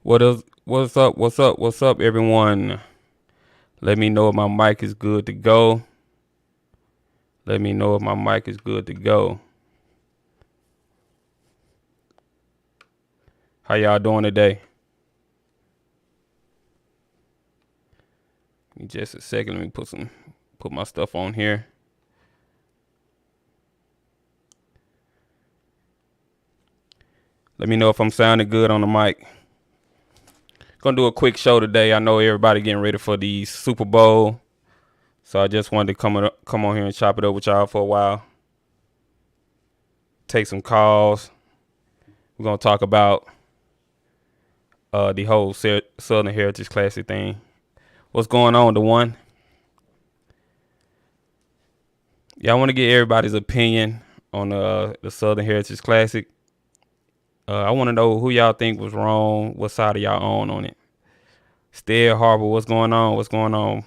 What's up? What's up, everyone? Let me know if my mic is good to go. Let me know if my mic is good to go. How y'all doing today? Give me just a second. Let me put my stuff on here. Let me know if I'm sounding good on the mic. Gonna do a quick show today. I know everybody getting ready for the Super Bowl, so I just wanted to come on here and chop it up with y'all for a while. Take some calls. We're gonna talk about the whole Southern Heritage Classic thing. What's going on, the one? Yeah, I want to get everybody's opinion on the Southern Heritage Classic. I want to know who y'all think was wrong. What side of y'all on it? Stead Harbor, what's going on? What's going on?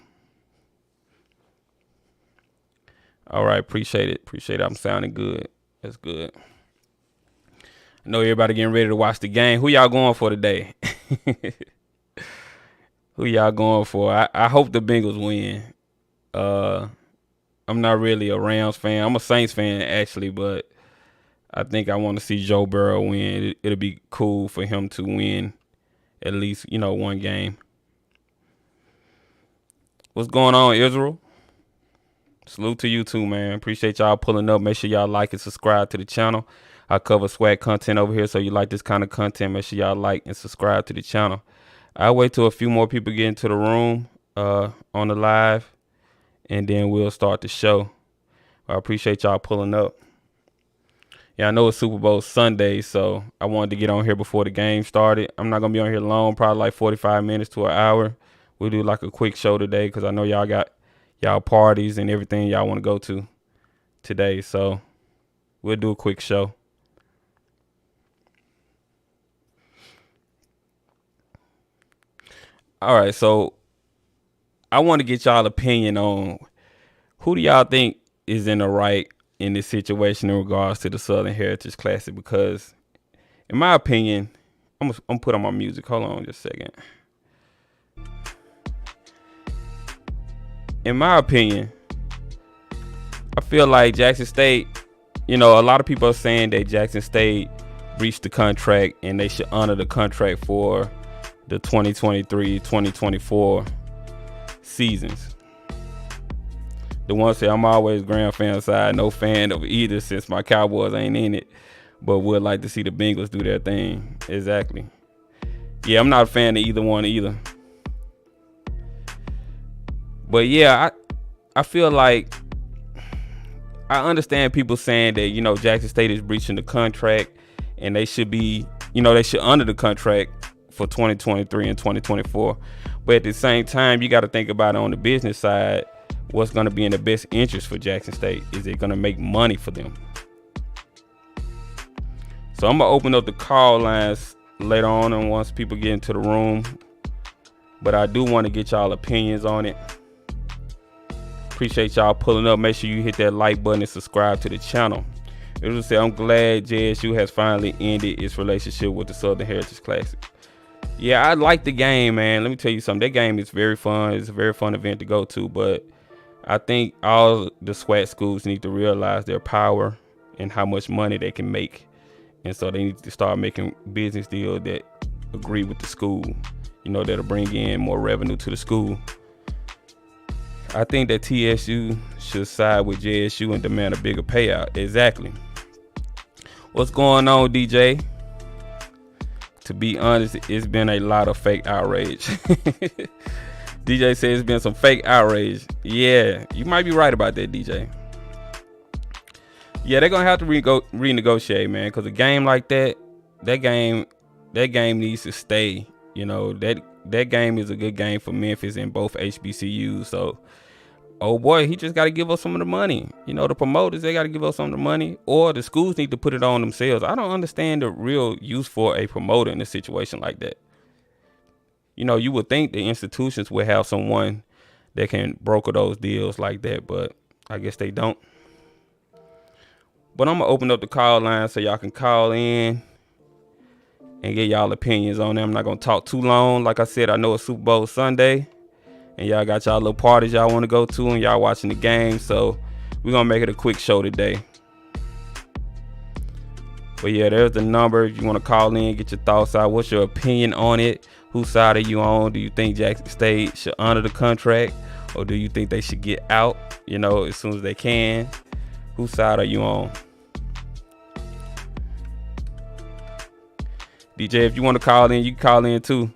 All right, appreciate it. I'm sounding good. That's good. I know everybody getting ready to watch the game. Who y'all going for today? Who y'all going for? I hope the Bengals win. I'm not really a Rams fan. I'm a Saints fan, actually, but I think I want to see Joe Burrow win. It'll be cool for him to win at least, one game. What's going on, Israel? Salute to you too, man. Appreciate y'all pulling up. Make sure y'all like and subscribe to the channel. I cover swag content over here, so you like this kind of content, make sure y'all like and subscribe to the channel. I'll wait till a few more people get into the room on the live, and then we'll start the show. I appreciate y'all pulling up. Yeah, I know it's Super Bowl Sunday, so I wanted to get on here before the game started. I'm not going to be on here long, probably like 45 minutes to an hour. We'll do like a quick show today because I know y'all got y'all parties and everything y'all want to go to today. So we'll do a quick show. All right, so I want to get y'all opinion on who do y'all think is in the right in this situation in regards to the Southern Heritage Classic, because in my opinion, I'm gonna put on my music. Hold on just a second. In my opinion, I feel like Jackson State, a lot of people are saying that Jackson State breached the contract and they should honor the contract for the 2023-2024 seasons. The one say I'm always Grand fan side, no fan of either since my Cowboys ain't in it, but would like to see the Bengals do their thing. Exactly. Yeah, I'm not a fan of either one either. But yeah, I feel like I understand people saying that, Jackson State is breaching the contract and they should be, they should honor the contract for 2023 and 2024. But at the same time, you got to think about it on the business side. What's going to be in the best interest for Jackson State? Is it going to make money for them? So I'm going to open up the call lines later on and once people get into the room. But I do want to get y'all opinions on it. Appreciate y'all pulling up. Make sure you hit that like button and subscribe to the channel. It was say I'm glad JSU has finally ended its relationship with the Southern Heritage Classic. Yeah, I like the game, man. Let me tell you something. That game is very fun. It's a very fun event to go to, but I think all the SWAT schools need to realize their power and how much money they can make. And so they need to start making business deals that agree with the school, that'll bring in more revenue to the school. I think that TSU should side with JSU and demand a bigger payout. Exactly. What's going on, DJ? To be honest, it's been a lot of fake outrage. DJ says it's been some fake outrage. Yeah, you might be right about that, DJ. Yeah, they're gonna have to renegotiate, man, because a game like that game needs to stay. That game is a good game for Memphis and both HBCUs. So, oh boy, he just got to give us some of the money. The promoters, they got to give us some of the money, or the schools need to put it on themselves. I don't understand the real use for a promoter in a situation like that. You would think the institutions would have someone that can broker those deals like that, but I guess they don't. But I'm going to open up the call line so y'all can call in and get y'all opinions on them. I'm not gonna talk too long. Like I said, I know it's Super Bowl Sunday, and y'all got y'all little parties y'all want to go to, and y'all watching the game. So we're gonna make it a quick show today. But yeah, there's the number. If you want to call in, get your thoughts out. What's your opinion on it? Whose side are you on? Do you think Jackson State should honor the contract, or do you think they should get out, as soon as they can? Whose side are you on? DJ, if you want to call in, you can call in too.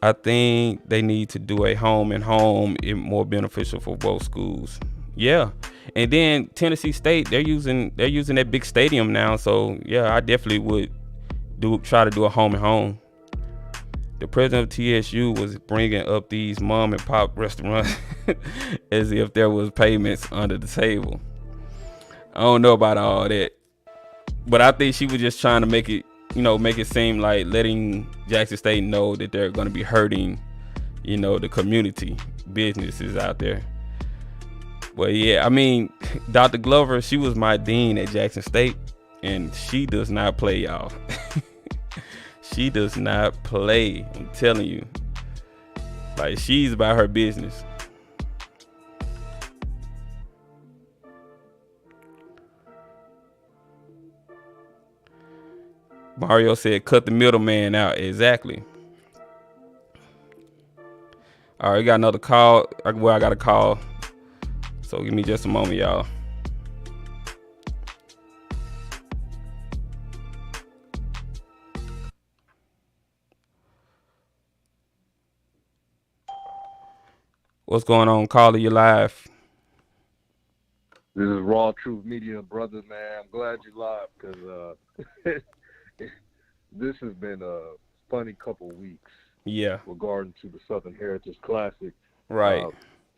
I think they need to do a home and home. It's more beneficial for both schools. Yeah. And then Tennessee State, they're using that big stadium now. So yeah, I definitely would try to do a home and home. The president of TSU was bringing up these mom and pop restaurants as if there was payments under the table. I don't know about all that, but I think she was just trying to make it seem like letting Jackson State know that they're going to be hurting, the community businesses out there. But yeah, I mean, Dr. Glover, she was my dean at Jackson State, and she does not play, y'all. She does not play. I'm telling you. Like, she's about her business. Mario said, cut the middleman out. Exactly. All right, we got another call. Well, I got a call. So give me just a moment, y'all. What's going on, caller? You live? This is Raw Truth Media, brother, man. I'm glad you're live because this has been a funny couple weeks. Yeah. Regarding to the Southern Heritage Classic. Right.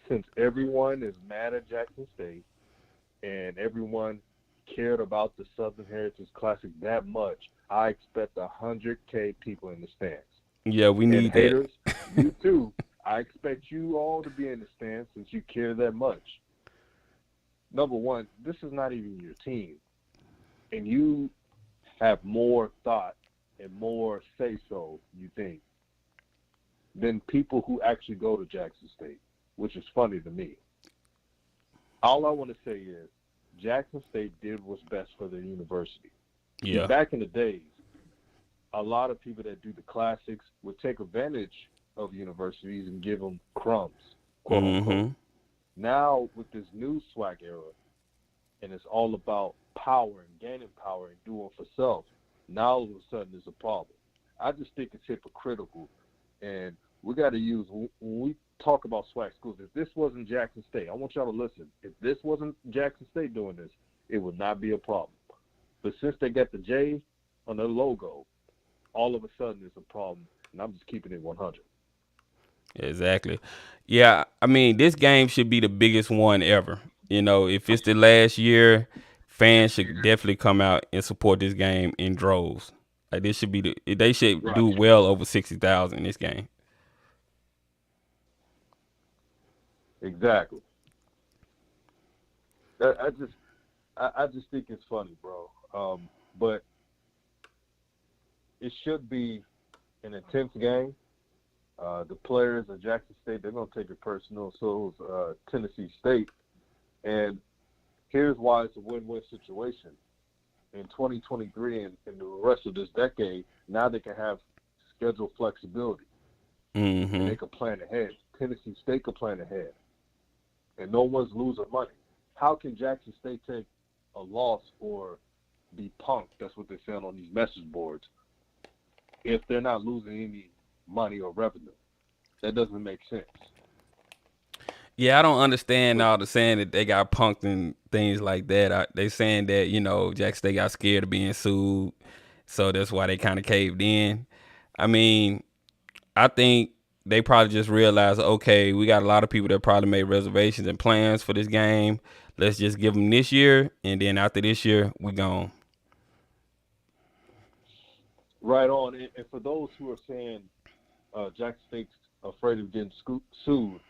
Since everyone is mad at Jackson State and everyone cared about the Southern Heritage Classic that much, I expect 100K people in the stands. Yeah, we need and haters, you too. I expect you all to be in the stands since you care that much. Number one, this is not even your team. And you have more thought and more say-so, you think, than people who actually go to Jackson State, which is funny to me. All I want to say is Jackson State did what's best for their university. Yeah. See, back in the days, a lot of people that do the classics would take advantage of universities and give them crumbs, quote unquote. Now, with this new swag era, and it's all about power and gaining power and doing for self, now all of a sudden it's a problem. I just think it's hypocritical. And we got to use, when we talk about swag schools, if this wasn't Jackson State, I want y'all to listen. If this wasn't Jackson State doing this, it would not be a problem. But since they got the J on their logo, all of a sudden it's a problem. And I'm just keeping it 100. Exactly. Yeah, I mean, this game should be the biggest one ever. If it's the last year, fans should definitely come out and support this game in droves. Like, this should be they should do well over 60,000 in this game. Exactly. I just think it's funny, bro. But it should be an intense game. The players at Jackson State, they're going to take it personal. So is Tennessee State. And here's why it's a win-win situation. In 2023 and the rest of this decade, now they can have schedule flexibility. And they can plan ahead. Tennessee State can plan ahead. And no one's losing money. How can Jackson State take a loss or be punked, that's what they're saying on these message boards, if they're not losing any money or revenue? That doesn't make sense. Yeah, I don't understand all the saying that they got punked and things like that. They saying that, Jackson State got scared of being sued, so that's why they kind of caved in. I mean, I think they probably just realized, okay, we got a lot of people that probably made reservations and plans for this game. Let's just give them this year, and then after this year, we gone. Right on. And for those who are saying Jackson State's afraid of getting sued,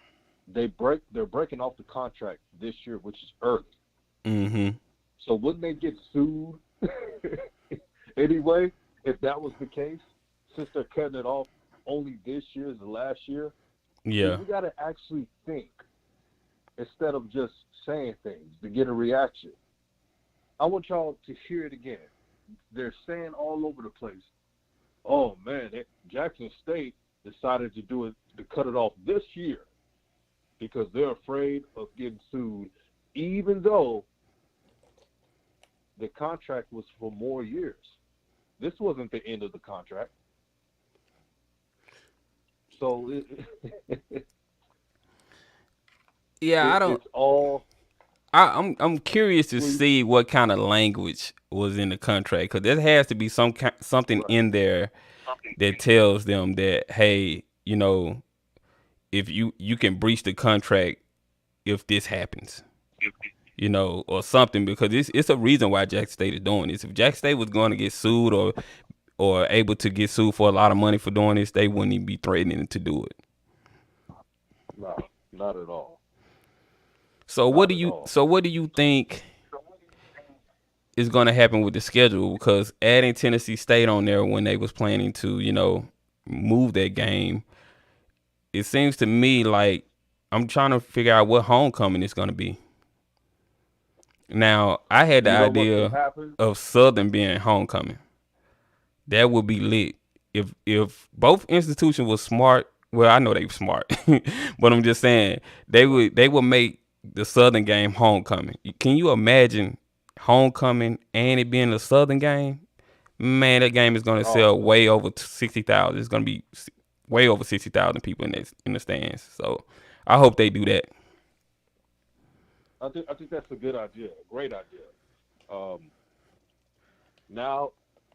they're breaking off the contract this year, which is early. So wouldn't they get sued anyway? if that was the case, since they're cutting it off only this year is the last year, Yeah. we got to actually think instead of just saying things to get a reaction. I want y'all to hear it again. They're saying all over the place, oh man, Jackson State decided to do it to cut it off this year because they're afraid of getting sued, even though the contract was for more years. This wasn't the end of the contract. So Yeah, I don't. it's all. I'm curious to see what kind of language was in the contract, because there has to be something Right. in there that tells them that, hey, if you can breach the contract if this happens, or something, because it's a reason why Jackson State is doing this. If Jackson State was going to get sued or able to get sued for a lot of money for doing this, they wouldn't even be threatening to do it. No, not at all. So what Not do at you all. so what do you think is going to happen with the schedule? Because adding Tennessee State on there when they was planning to, move that game, it seems to me like I'm trying to figure out what homecoming is going to be. Now, I had the You know what's gonna idea happen? of Southern being homecoming. That would be lit. If both institutions were smart, well, I know they were smart, but I'm just saying they would make the Southern game homecoming. Can you imagine homecoming and it being a Southern game? Man, that game is gonna Oh sell man, way over 60,000. It's gonna be way over 60,000 people in the stands. So I hope they do that. I think that's a good idea, a great idea. Um, Now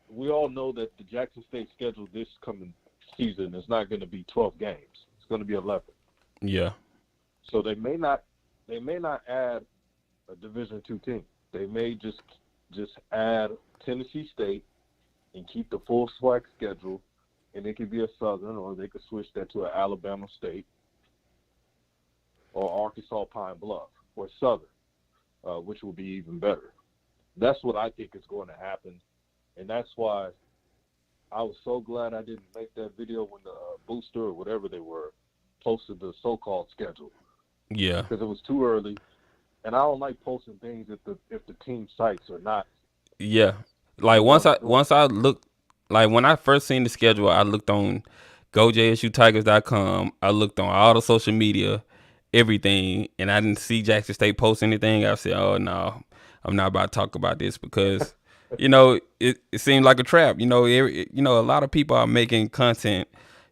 we all know that the Jackson State schedule this coming season is not going to be 12 games. It's going to be 11. Yeah, So they may not add a Division two team. They may just add Tennessee State and keep the full SWAC schedule, and it could be a Southern, or they could switch that to an Alabama State or Arkansas Pine Bluff or Southern, which will be even better. That's what I think is going to happen, and that's why I was so glad I didn't make that video when the booster or whatever they were posted the so-called schedule yeah, because it was too early, and I don't like posting things if the team sites are not yeah. the Like once ones I doing once it. I looked, like when I first seen the schedule, I looked on GoJSUTigers.com. I looked on all the social media, everything, and I didn't see Jackson State post anything. I said, "Oh no, I'm not about to talk about this," because it seemed like a trap. A lot of people are making content,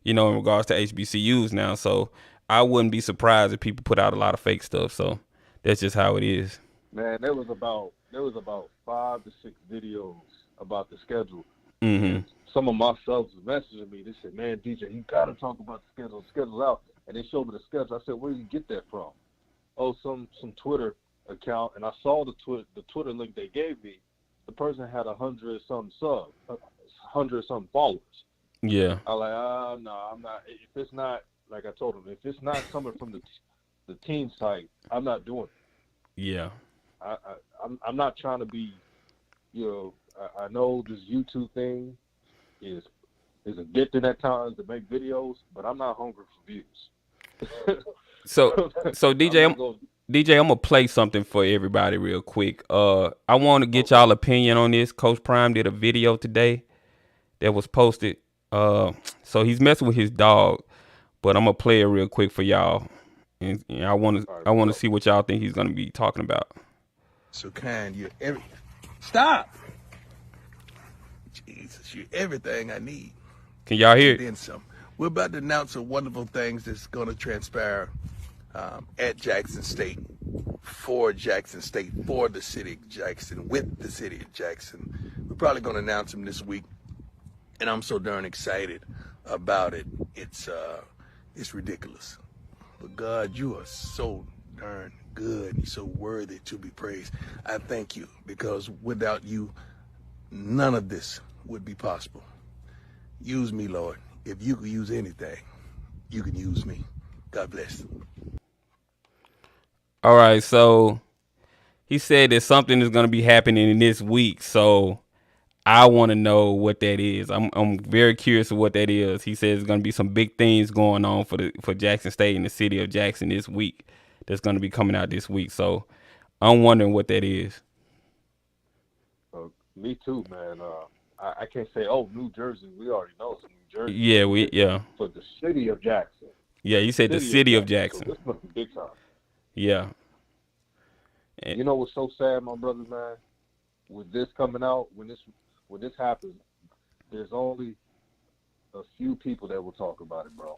in regards to HBCUs now. So I wouldn't be surprised if people put out a lot of fake stuff. So that's just how it is. Man, there was about 5 to 6 videos about the schedule, Mm-hmm. and some of my subs was messaging me. They said, "Man, DJ, you got to talk about the schedule. The schedule's out." And they showed me the schedule. I said, "Where did you get that from?" Oh, some Twitter account, and I saw the Twitter link they gave me. The person had 100 some followers. Yeah, I like, no, I'm not. If it's not, like I told him, if it's not coming from the team site, I'm not doing it. yeah. I'm not trying to be, I know this YouTube thing is addicting at times to make videos, but I'm not hungry for views. So so I'm DJ, not going. I'm gonna play something for everybody real quick. I want to get Okay. y'all opinion on this. Coach Prime did a video today that was posted. So he's messing with his dog, but I'm gonna play it real quick for y'all, and I want to All right, I let's want to go. see what y'all think he's gonna be talking about. So kind, you're every. Stop! Jesus, you're everything I need. Can y'all hear And it? then some. We're about to announce some wonderful things that's going to transpire at Jackson State, for Jackson State, for the city of Jackson, with the city of Jackson. We're probably going to announce them this week, and I'm so darn excited about it. It's ridiculous. But God, you are so darn good. You're so worthy to be praised. I thank you because without you, none of this would be possible. Use me, Lord. If you could use anything, you can use me. God bless. All right. So he said that something is gonna be happening in this week. So I want to know what that is. I'm very curious of what that is. He says there's going to be some big things going on for Jackson State and the city of Jackson this week. That's going to be coming out this week. So I'm wondering what that is. Me too, man. I can't say, oh, New Jersey. We already know it's New Jersey, but Yeah, yeah. for the city of Jackson. Yeah, you said the city of Jackson. So this must be big time. Yeah. You know what's so sad, my brothers, man? With this coming out, when this happens, there's only a few people that will talk about it, bro.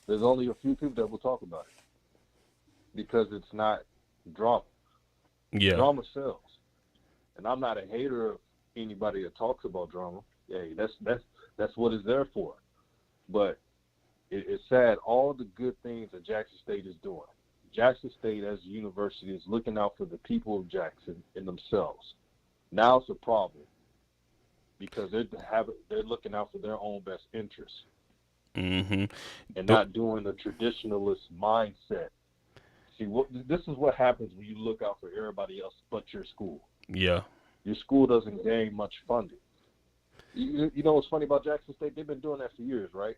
There's only a few people that will talk about it because it's not drama. Yeah. Drama sells, and I'm not a hater of anybody that talks about drama. Hey, that's what it's there for. But it's sad. All the good things that Jackson State is doing. Jackson State as a university is looking out for the people of Jackson and themselves. Now it's a problem because they're looking out for their own best interests and not doing the traditionalist mindset. See, this is what happens when you look out for everybody else but your school. Yeah. Your school doesn't gain much funding. You know what's funny about Jackson State? They've been doing that for years, right?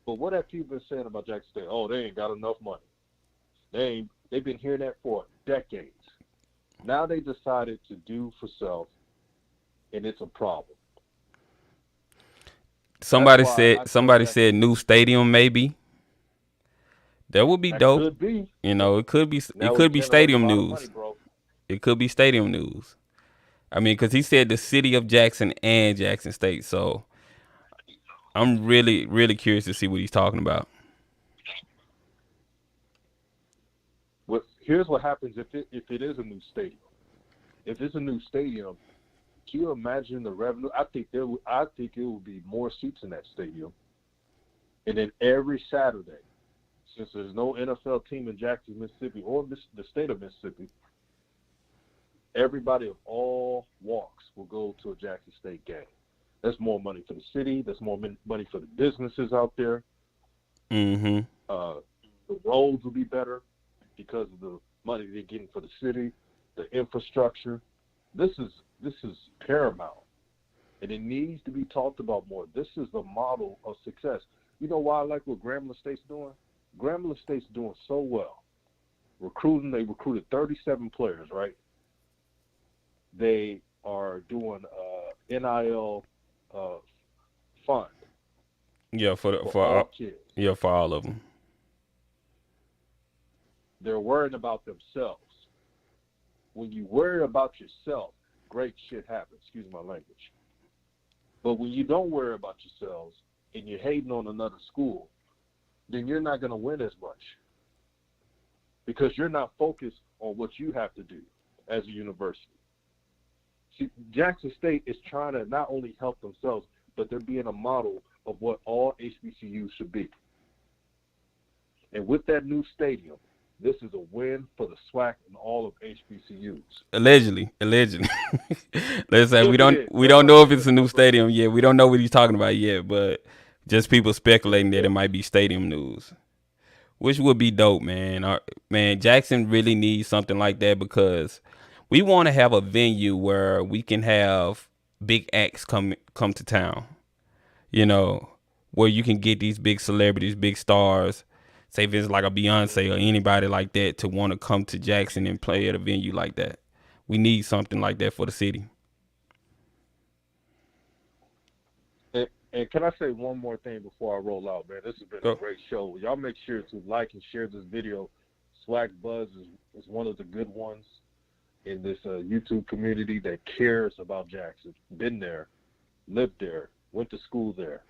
But what have people been saying about Jackson State? Oh, they ain't got enough money. They've been hearing that for decades. Now they decided to do for self, and it's a problem. Somebody said new stadium maybe. That would be dope. Could be. You know, it could be stadium news. It could be stadium news. I mean, because he said the city of Jackson and Jackson State, so I'm really, really curious to see what he's talking about. Here's what happens if it is a new stadium. If it's a new stadium, can you imagine the revenue? I think it will be more seats in that stadium. And then every Saturday, since there's no NFL team in Jackson, Mississippi, or the state of Mississippi, everybody of all walks will go to a Jackson State game. That's more money for the city. That's more money for the businesses out there. Mm-hmm. The roads will be better because of the money they're getting for the city, the infrastructure. This is paramount, and it needs to be talked about more. This is the model of success. You know why I like what Grambling State's doing? Grambling State's doing so well. They recruited 37 players, right? They are doing NIL fund. Yeah, for all kids. Yeah, for all of them. They're worrying about themselves. When you worry about yourself, great shit happens. Excuse my language. But when you don't worry about yourselves and you're hating on another school, then you're not going to win as much because you're not focused on what you have to do as a university. See, Jackson State is trying to not only help themselves, but they're being a model of what all HBCUs should be. And with that new stadium, this is a win for the SWAC and all of HBCUs. Allegedly. Let's say we don't know if it's a new stadium yet. We don't know what he's talking about yet, but just people speculating that it might be stadium news, which would be dope, man. Man, Jackson really needs something like that because we want to have a venue where we can have big acts come to town. You know, where you can get these big celebrities, big stars. Say if it's like a Beyonce or anybody like that to want to come to Jackson and play at a venue like that. We need something like that for the city. And can I say one more thing before I roll out, man? This has been a great show. Y'all make sure to like and share this video. Swag Buzz is one of the good ones in this YouTube community that cares about Jackson. Been there, lived there, went to school there.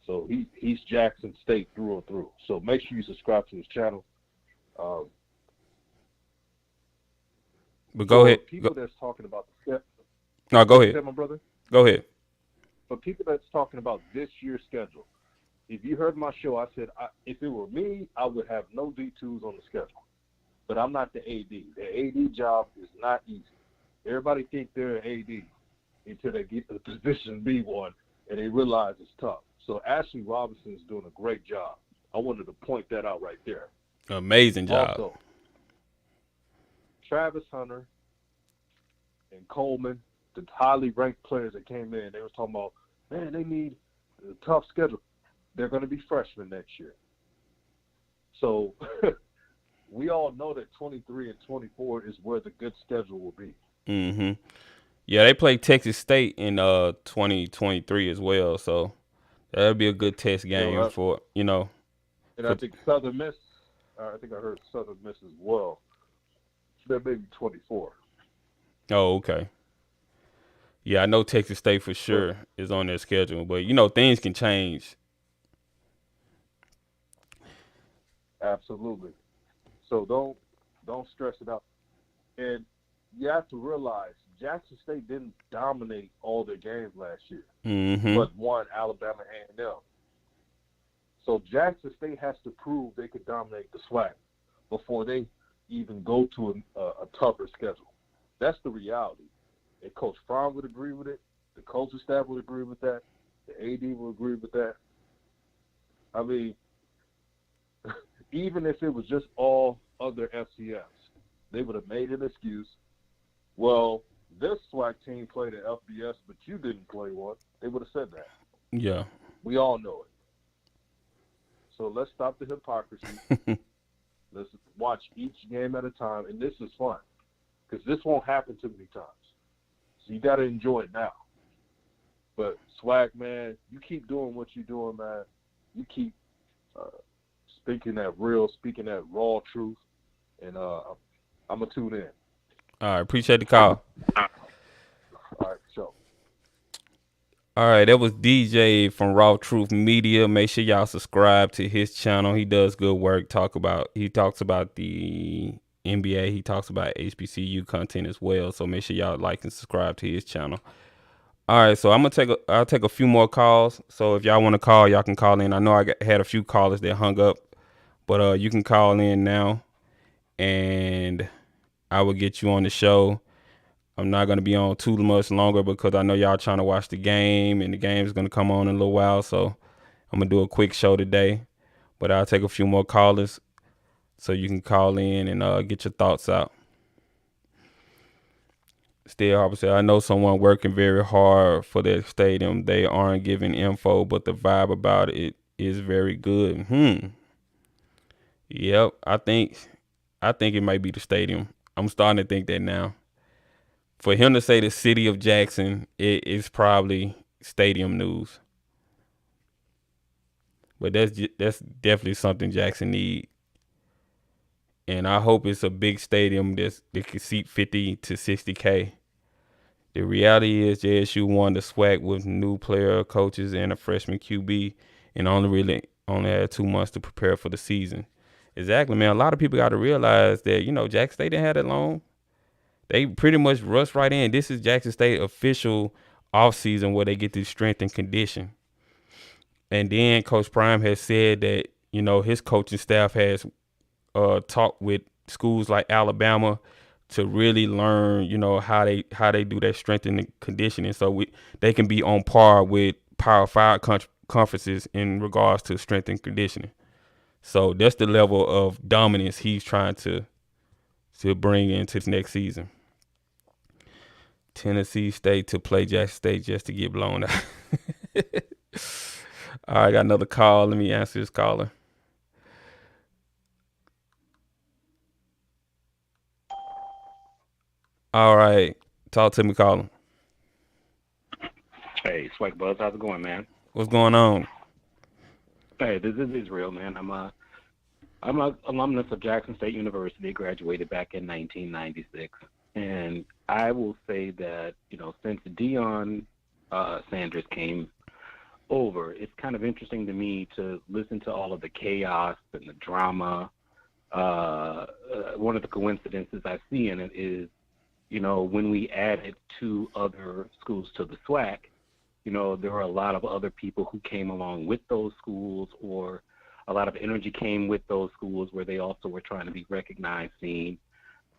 So he's Jackson State through and through. So make sure you subscribe to his channel. But go ahead. People that's talking about the step. No, go ahead. My brother. Go ahead. For people that's talking about this year's schedule, if you heard my show, I said if it were me, I would have no D2s on the schedule. But I'm not the AD. The AD job is not easy. Everybody think they're an AD until they get to the position B one and they realize it's tough. So Ashley Robinson is doing a great job. I wanted to point that out right there. Amazing job. Also, Travis Hunter and Coleman, the highly ranked players that came in, they was talking about, man, they need a tough schedule. They're going to be freshmen next year. So we all know that 23 and 24 is where the good schedule will be. Mm-hmm. Yeah, they play Texas State in 2023 as well, so that'll be a good test game for. And I think Southern Miss. I think I heard Southern Miss as well. That may be 24. Oh, okay. Yeah, I know Texas State for sure is on their schedule, but things can change. Absolutely. So don't stress it out. And you have to realize Jackson State didn't dominate all their games last year, but won Alabama A&M. So Jackson State has to prove they could dominate the SWAC before they even go to a tougher schedule. That's the reality. And Coach Fromm would agree with it. The coaching staff would agree with that. The AD would agree with that. I mean, even if it was just all other FCS, they would have made an excuse. Well, this SWAC team played at FBS, but you didn't play one. They would have said that. Yeah. We all know it. So let's stop the hypocrisy. Let's watch each game at a time, and this is fun because this won't happen too many times. So you got to enjoy it now. But SWAC, man, you keep doing what you're doing, man. You keep speaking that raw truth, and I'm going to tune in. All right, appreciate the call. All right, sure. All right, that was DJ from Raw Truth Media. Make sure y'all subscribe to his channel. He does good work. He talks about the NBA. He talks about HBCU content as well. So make sure y'all like and subscribe to his channel. All right, so I'll take a few more calls. So if y'all want to call, y'all can call in. I know I had a few callers that hung up, but you can call in now, and I will get you on the show. I'm not going to be on too much longer because I know y'all trying to watch the game, and the game is going to come on in a little while. So I'm going to do a quick show today, but I'll take a few more callers so you can call in and get your thoughts out. Still, obviously, I know someone working very hard for their stadium. They aren't giving info, but the vibe about it is very good. Yep, I think it might be the stadium. I'm starting to think that now. For him to say the city of Jackson, it is probably stadium news. But that's definitely something Jackson need. And I hope it's a big stadium that can seat 50 to 60K. The reality is JSU won the SWAC with new player, coaches, and a freshman QB, and only had 2 months to prepare for the season. Exactly, man. A lot of people got to realize that, Jackson State didn't have that long. They pretty much rushed right in. This is Jackson State official offseason where they get this strength and condition. And then Coach Prime has said that, his coaching staff has talked with schools like Alabama to really learn, how they do that strength and conditioning so they can be on par with Power 5 conferences in regards to strength and conditioning. So that's the level of dominance he's trying to bring into the next season. Tennessee State to play Jackson State just to get blown out. All right, I got another call. Let me answer this caller. All right, talk to me, caller. Hey, Swag Buzz, how's it going, man? What's going on? Hey, this is Israel, man. I'm an alumnus of Jackson State University. Graduated back in 1996, and I will say that since Deion Sanders came over, it's kind of interesting to me to listen to all of the chaos and the drama. One of the coincidences I see in it is, when we added 2 other schools to the SWAC, there were a lot of other people who came along with those schools, or a lot of energy came with those schools where they also were trying to be recognized, seen.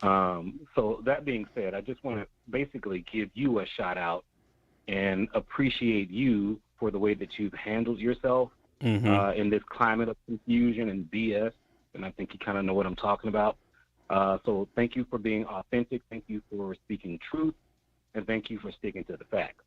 So that being said, I just want to basically give you a shout out and appreciate you for the way that you've handled yourself in this climate of confusion and BS. And I think you kind of know what I'm talking about. So thank you for being authentic. Thank you for speaking truth. and thank you for sticking to the facts.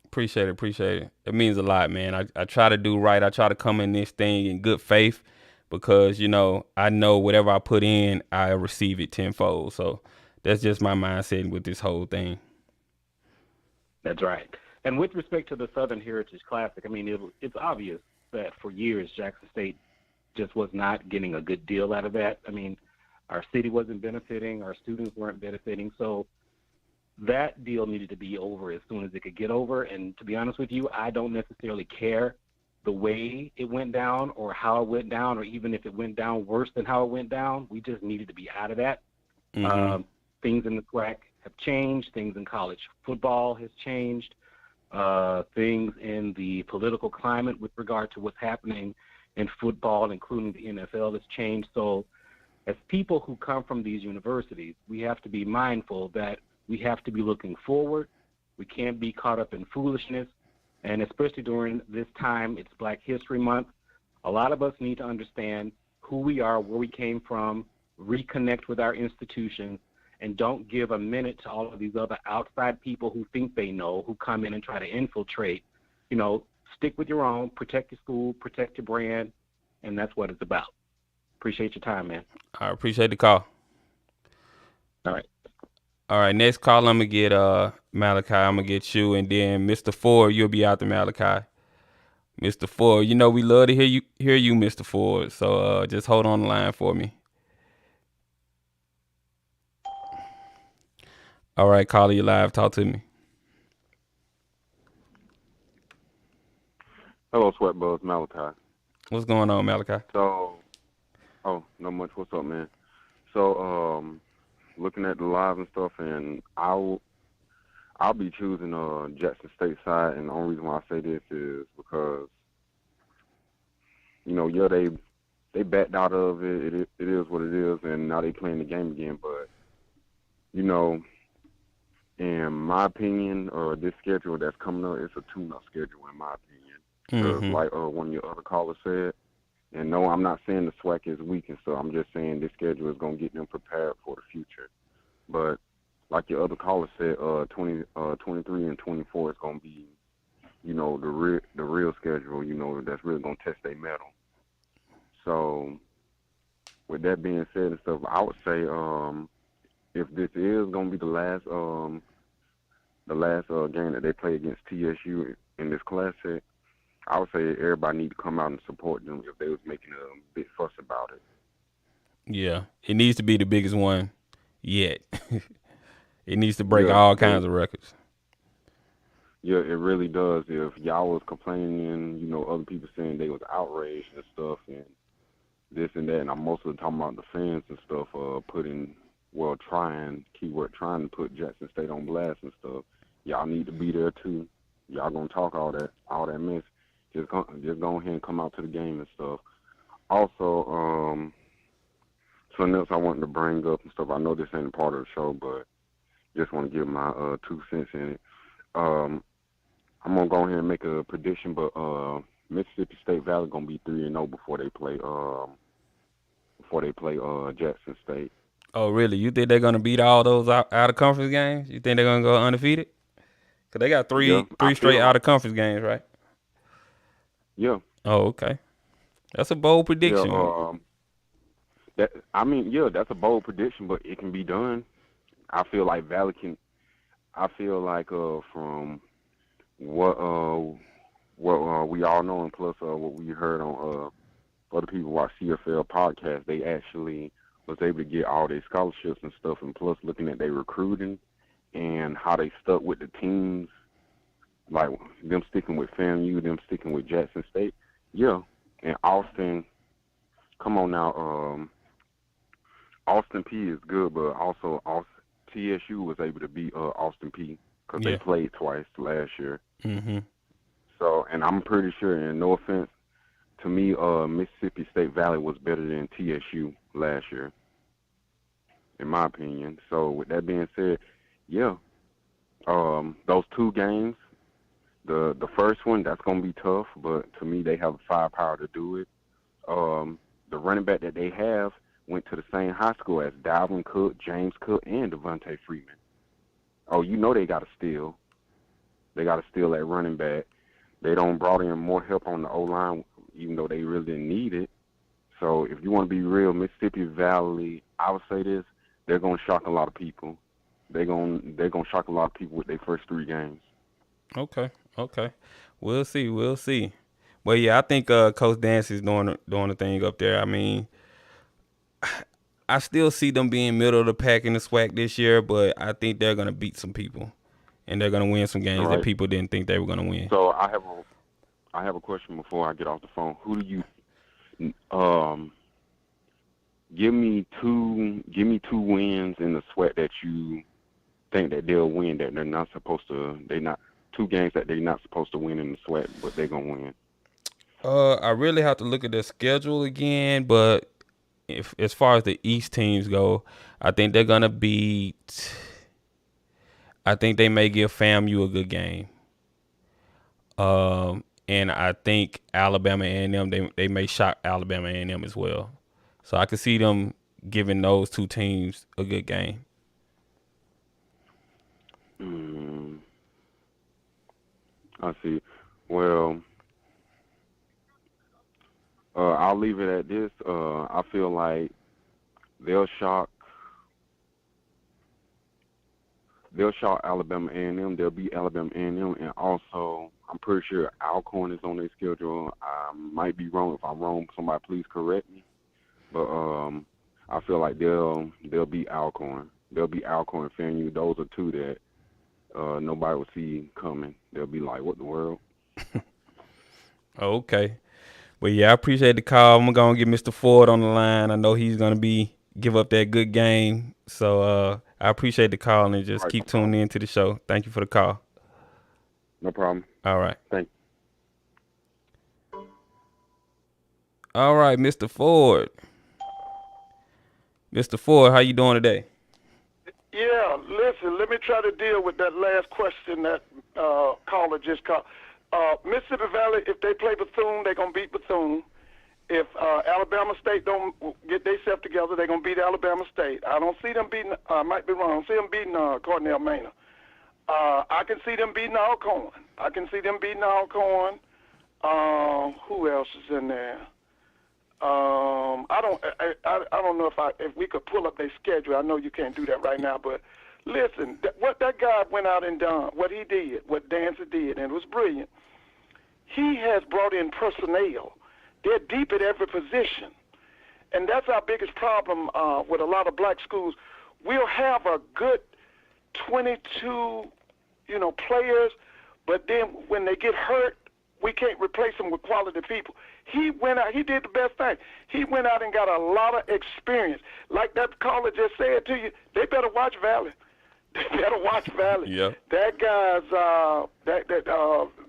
Appreciate it. Appreciate it. It means a lot, man. I try to do right. I try to come in this thing in good faith because, I know whatever I put in, I receive it tenfold. So that's just my mindset with this whole thing. That's right. And with respect to the Southern Heritage Classic, I mean, it's obvious that for years Jackson State just was not getting a good deal out of that. I mean, our city wasn't benefiting, our students weren't benefiting, so that deal needed to be over as soon as it could get over. And to be honest with you, I don't necessarily care the way it went down or how it went down, or even if it went down worse than how it went down. We just needed to be out of that. Mm-hmm. Things in the SWAC have changed. Things in college football has changed. Things in the political climate with regard to what's happening in football, including the NFL, has changed. So as people who come from these universities, we have to be mindful that we have to be looking forward. We can't be caught up in foolishness. And especially during this time, it's Black History Month, a lot of us need to understand who we are, where we came from, reconnect with our institutions, and don't give a minute to all of these other outside people who think they know, who come in and try to infiltrate. Stick with your own, protect your school, protect your brand, and that's what it's about. Appreciate your time, man. I appreciate the call. All right. All right, next call, I'm going to get Malachi. I'm going to get you, and then Mr. Ford, you'll be out to Malachi. Mr. Ford, we love to hear you, Mr. Ford. So just hold on the line for me. All right, caller, you live. Talk to me. Hello, Sweatbuzz, Malachi. What's going on, Malachi? So, not much. What's up, man? So, looking at the live and stuff, and I'll be choosing Jackson State side, and the only reason why I say this is because, they backed out of it. It is what it is, and now they playing the game again. But, in my opinion, this schedule that's coming up, it's a tune-up schedule, in my opinion. Because like one of your other callers said, and no, I'm not saying the SWAC is weak and stuff. I'm just saying this schedule is going to get them prepared for the future. But like your other caller said, 23 and 24 is going to be, the real schedule, that's really going to test their mettle. So with that being said and stuff, I would say if this is going to be the last game that they play against TSU in this classic, I would say everybody need to come out and support them if they was making a big fuss about it. Yeah, it needs to be the biggest one yet. It needs to break all kinds of records. Yeah, it really does. If y'all was complaining, other people saying they was outraged and stuff and this and that, and I'm mostly talking about the fans and stuff, trying to put Jackson State on blast and stuff. Y'all need to be there too. Y'all gonna talk all that mess. Just go ahead and come out to the game and stuff. Also, something else I wanted to bring up and stuff. I know this ain't a part of the show, but just want to give my 2 cents in it. I'm gonna go ahead and make a prediction, but Mississippi State Valley gonna be 3-0 before they play Jackson State. Oh, really? You think they're gonna beat all those out of conference games? You think they're gonna go undefeated? Cause they got three straight out of conference games, right? Yeah. Oh, okay. That's a bold prediction. Yeah, that's a bold prediction, but it can be done. I feel like Valley can. I feel like from what we all know, and plus what we heard on other people watch CFL podcast, they actually was able to get all their scholarships and stuff, and plus looking at their recruiting and how they stuck with the teams, like them sticking with FAMU, them sticking with Jackson State. Yeah, and Austin, come on now, Austin P is good, but also TSU was able to beat Austin P because they played twice last year. Mm-hmm. So, and I'm pretty sure, and no offense, to me, Mississippi State Valley was better than TSU last year, in my opinion. So, with that being said, yeah, those 2 games, the first one, that's going to be tough, but to me, they have the firepower to do it. The running back that they have went to the same high school as Dalvin Cook, James Cook, and Devontae Freeman. oh, you know they got to steal. They got to steal at running back. They don't brought in more help on the O-line, even though they really didn't need it. So if you want to be real, Mississippi Valley, I would say this, they're going to shock a lot of people. They're going to shock a lot of people with their first 3 games. Okay. We'll see. But yeah, I think Coach Dance is doing the thing up there. I mean, I still see them being middle of the pack in the SWAC this year, but I think they're gonna beat some people, and they're gonna win some games that people didn't think they were gonna win. So I have a question before I get off the phone. Who do you give me two wins in the SWAC that you think that they'll win that they're not supposed to? They not 2 games that they're not supposed to win in the SWAC, but they're gonna win. I really have to look at their schedule again, but if as far as the East teams go, I think they're gonna beat. I think they may give FAMU a good game. And I think Alabama A&M they may shock Alabama A&M as well. So I could see them giving those 2 teams a good game. I see. Well, I'll leave it at this. I feel like they'll shock Alabama A&M. They'll beat Alabama A&M, and also I'm pretty sure Alcorn is on their schedule. I might be wrong. If I'm wrong, somebody please correct me. But I feel like they'll beat Alcorn. They'll beat Alcorn and FAMU. Those are 2 that nobody will see coming. They'll be like, what the world? Okay. Well, yeah, I appreciate the call. I'm going to get Mr. Ford on the line. I know he's going to give up that good game. So I appreciate the call, and just keep tuning in to the show. Thank you for the call. No problem. All right. Thank you. All right, Mr. Ford. Mr. Ford, how you doing today? Yeah, listen, let me try to deal with that last question that caller just called. Mississippi Valley, if they play Bethune, they're going to beat Bethune. If Alabama State don't get themselves together, they're going to beat Alabama State. I don't see them beating, I might be wrong, I don't see them beating Cornell Manor. I can see them beating Alcorn. Who else is in there? I don't know if we could pull up their schedule. I know you can't do that right now, but listen, what that guy went out and done, what he did, what Dancer did, and it was brilliant. He has brought in personnel. They're deep at every position, and that's our biggest problem with a lot of black schools. We'll have a good 22, players, but then when they get hurt, we can't replace them with quality people. He went out, he did the best thing. He went out and got a lot of experience. Like that caller just said to you, they better watch Valley. They better watch Valley. Yeah. That guy's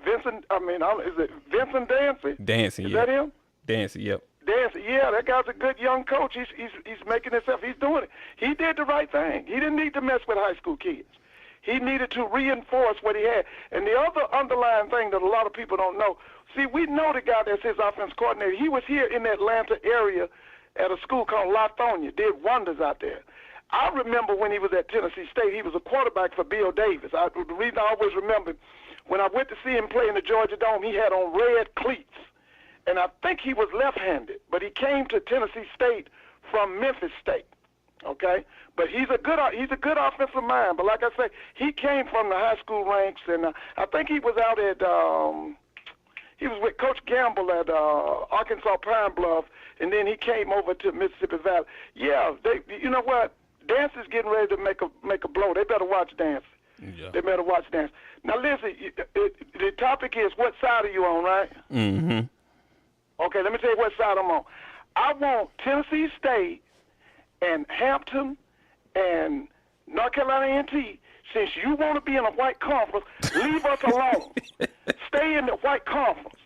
Vincent, is it Vincent Dancy? Dancy, Is that him? Dancy, yep. Dancy, yeah, that guy's a good young coach. He's making himself, he's doing it. He did the right thing. He didn't need to mess with high school kids. He needed to reinforce what he had. And the other underlying thing that a lot of people don't know, see, we know the guy that's his offense coordinator. He was here in the Atlanta area at a school called Lithonia, did wonders out there. I remember when he was at Tennessee State, he was a quarterback for Bill Davis. The reason I always remember, when I went to see him play in the Georgia Dome, he had on red cleats. And I think he was left-handed, but he came to Tennessee State from Memphis State. Okay, but he's a good offensive mind. But like I say, he came from the high school ranks, and I think he was out at he was with Coach Gamble at Arkansas Pine Bluff, and then he came over to Mississippi Valley. Yeah, you know what? Dance is getting ready to make a blow. They better watch Dance. Yeah. They better watch Dance. Now listen, the topic is what side are you on, right? Mm-hmm. Okay, let me tell you what side I'm on. I want Tennessee State and Hampton and North Carolina A&T, since you want to be in a white conference, leave us alone. Stay in the white conference.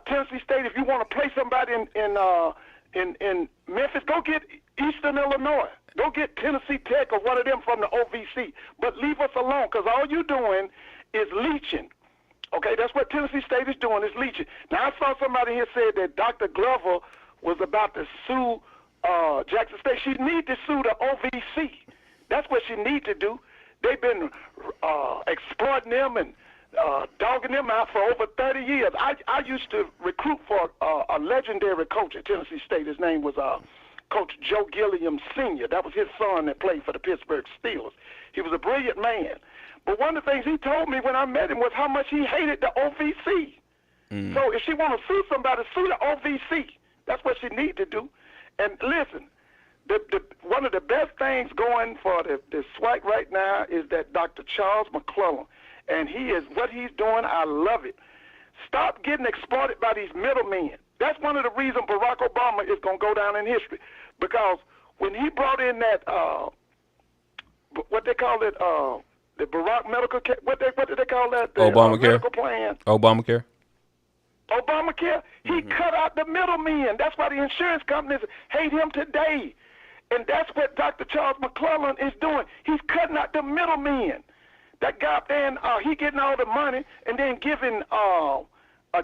Tennessee State, if you want to play somebody in Memphis, go get Eastern Illinois. Go get Tennessee Tech or one of them from the OVC. But leave us alone, because all you're doing is leeching. Okay, that's what Tennessee State is doing, is leeching. Now, I saw somebody here said that Dr. Glover was about to sue Jackson State. She need to sue the OVC. That's what she need to do. they've been exploiting them and dogging them out for over 30 years. I used to recruit for a legendary coach at Tennessee State. His name was Coach Joe Gilliam Sr. That was his son that played for the Pittsburgh Steelers. He was a brilliant man. But one of the things he told me when I met him was how much he hated the OVC. So if she want to sue somebody, sue the OVC. That's what she need to do. And listen, one of the best things going for the SWAC right now is that Dr. Charles McClellan. And what he's doing, I love it. Stop getting exploited by these middlemen. That's one of the reasons Barack Obama is going to go down in history. Because when he brought in that, what they call it, the Barack medical care, what did they call that? The Obamacare. Medical plan. Obamacare. Obamacare, he cut out the middlemen. That's why the insurance companies hate him today. And that's what Dr. Charles McClellan is doing. He's cutting out the middlemen. That guy up there, he getting all the money and then giving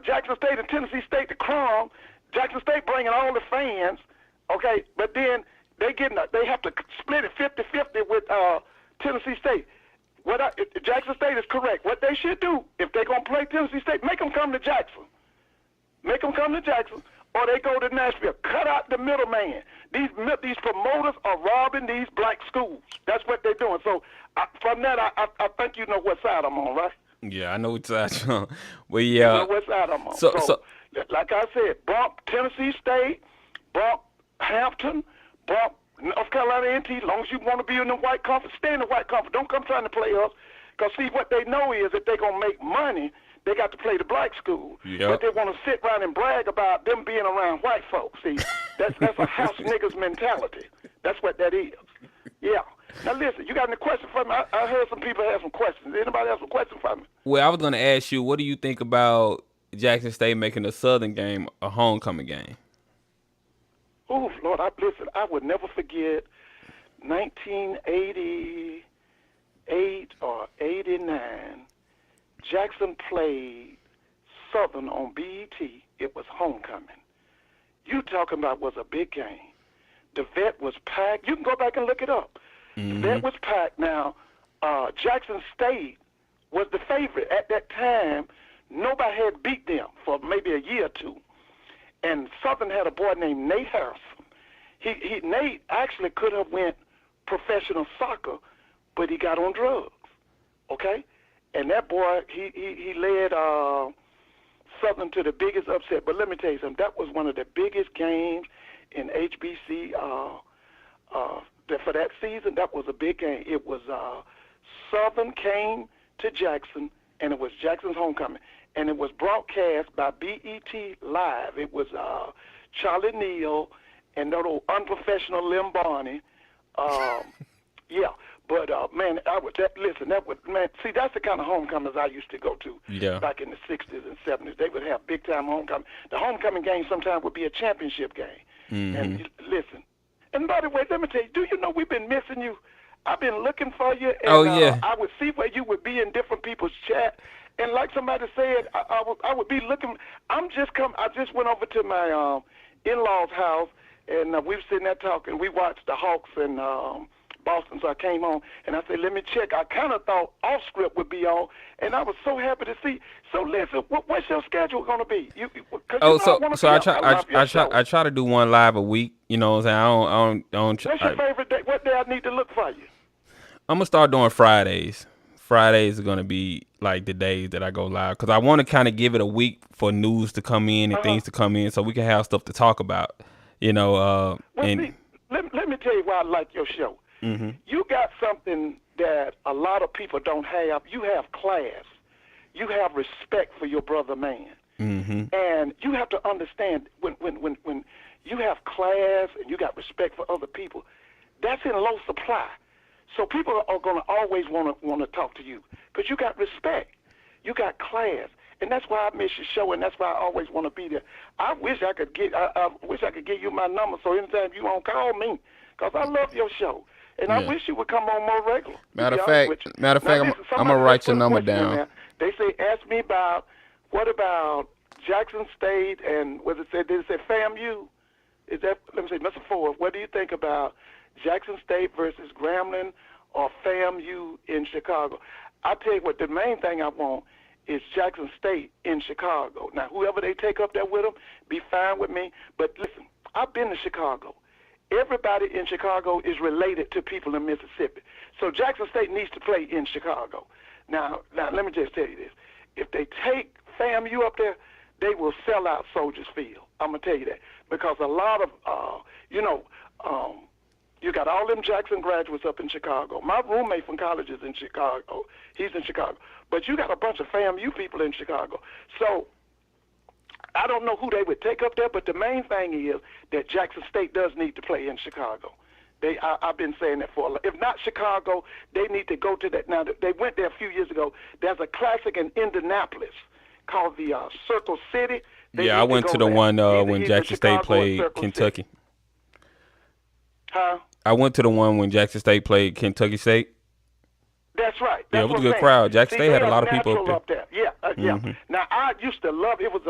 Jackson State and Tennessee State the crown. Jackson State bringing all the fans, okay? But then they have to split it 50-50 with Tennessee State. Jackson State is correct. What they should do, if they're going to play Tennessee State, make them come to Jackson. Make them come to Jackson, or they go to Nashville. Cut out the middleman. These promoters are robbing these black schools. That's what they're doing. So from that, I think you know what side I'm on, right? Yeah, I know what side you're on. Well, yeah. You know what side I'm on. So, like I said, bump Tennessee State, bump Hampton, bump North Carolina NT. As long as you want to be in the white conference, stay in the white conference. Don't come trying to play us. Because, see, what they know is if they're going to make money, they got to play the black school. Yep. But they want to sit around and brag about them being around white folks. See, that's a house niggas mentality. That's what that is. Yeah. Now, listen, you got any questions for me? I heard some people have some questions. Anybody have some questions for me? Well, I was going to ask you, what do you think about Jackson State making the Southern game a homecoming game? Oh, Lord, listen, I would never forget 1988 or 89. Jackson played Southern on BET. It was homecoming. You talking about was a big game. The vet was packed. You can go back and look it up. The vet was packed. Now, Jackson State was the favorite. At that time, nobody had beat them for maybe a year or two. And Southern had a boy named Nate Harrison. Nate actually could have went professional soccer, but he got on drugs, okay? And that boy, he led Southern to the biggest upset. But let me tell you something. That was one of the biggest games in HBC for that season. That was a big game. It was Southern came to Jackson, and it was Jackson's homecoming. And it was broadcast by BET Live. It was Charlie Neal and that old unprofessional Lim Barney. Yeah. But, man, see, that's the kind of homecomings I used to go to back in the 60s and 70s. They would have big-time homecoming. The homecoming game sometimes would be a championship game. And listen, and by the way, let me tell you, do you know we've been missing you? I've been looking for you, and I would see where you would be in different people's chat. And like somebody said, I would be looking. I just went over to my in-laws' house, and we were sitting there talking. We watched the Hawks and Boston, so I came home, and I said, let me check. I kind of thought off script would be on, and I was so happy to see. So listen, what's your schedule going to be? I try to do one live a week. You know what I'm saying? I don't. What's your favorite day? What day I need to look for you? I'm gonna start doing Fridays. Fridays are gonna be like the days that I go live because I want to kind of give it a week for news to come in and things to come in, so we can have stuff to talk about. You know. Let me tell you why I like your show. You got something that a lot of people don't have. You have class. You have respect for your brother man. And you have to understand when you have class and you got respect for other people, that's in low supply. So people are going to always want to talk to you because you got respect. You got class. And that's why I miss your show, and that's why I always want to be there. I wish I could give you my number so anytime you want to call me because I love your show. And I wish you would come on more regular. Matter of fact, I'm gonna write your number down. They say, ask me what about Jackson State and did it say FAMU? Is that? Let me say, Mr. Ford, what do you think about Jackson State versus Grambling or FAMU in Chicago. I tell you what, the main thing I want is Jackson State in Chicago. Now, whoever they take up there with them, be fine with me. But listen, I've been to Chicago. Everybody in Chicago is related to people in Mississippi. So Jackson State needs to play in Chicago. Now, let me just tell you this. If they take FAMU up there, they will sell out Soldiers Field. I'm going to tell you that. Because a lot of, you got all them Jackson graduates up in Chicago. My roommate from college is in Chicago. He's in Chicago. But you got a bunch of FAMU people in Chicago. So I don't know who they would take up there, but the main thing is that Jackson State does need to play in Chicago. I've been saying that for a lot. If not Chicago, they need to go to that. Now, they went there a few years ago. There's a classic in Indianapolis called the Circle City. I went to the one when Jackson State played Kentucky. Huh? I went to the one when Jackson State played Kentucky State. That's right. It was a good crowd. Jackson State had a lot of people up there. Yeah. Now, I used to love it. Was